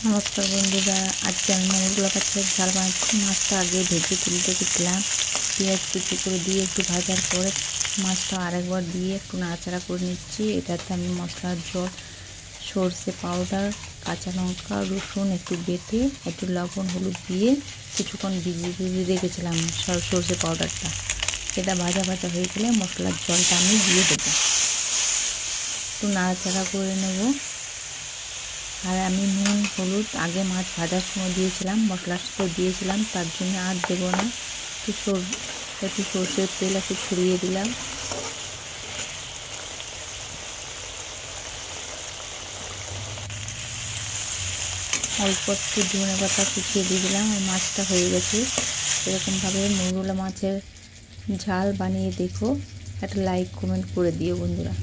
নমস্কার বন্ধুরা, আজকে আমি মুরগলা কাছের ঝাল বানাচ্ছি। মাছটা আগে ভেজে তুলতে গেছিলাম, পেঁয়াজ কুচি করে দিয়ে একটু ভাজার পরে মাছটা আরেকবার দিয়ে একটু নাড়াচাড়া করে নিচ্ছি। এটাতে আমি মশলার জল, সর্ষে পাউডার, কাঁচা লঙ্কা, রসুন একটু বেটে একটু লবণ হলুদ দিয়ে কিছুক্ষণ ভিজিয়ে রেখেছিলাম সর্ষে পাউডারটা। এটা ভাজা ভাজা হয়ে গেলে মশলার জলটা আমি দিয়ে দেবো, একটু নাড়াচাড়া করে নেব। আর আমি নুন হলুদ আগে মাছ ভাজার সময় দিয়েছিলাম, মশলার সাথে দিয়েছিলাম, তার জন্য আর দেবো না। একটু সর্ষের তেল একটু ছড়িয়ে দিলাম। অল্প একটু ধনে পাতা কুচিয়ে দিয়ে দিলাম। আর মাছটা হয়ে গেছে। এরকমভাবে মুরগলা মাছের ঝাল বানিয়ে দেখো। একটা লাইক কমেন্ট করে দিও বন্ধুরা।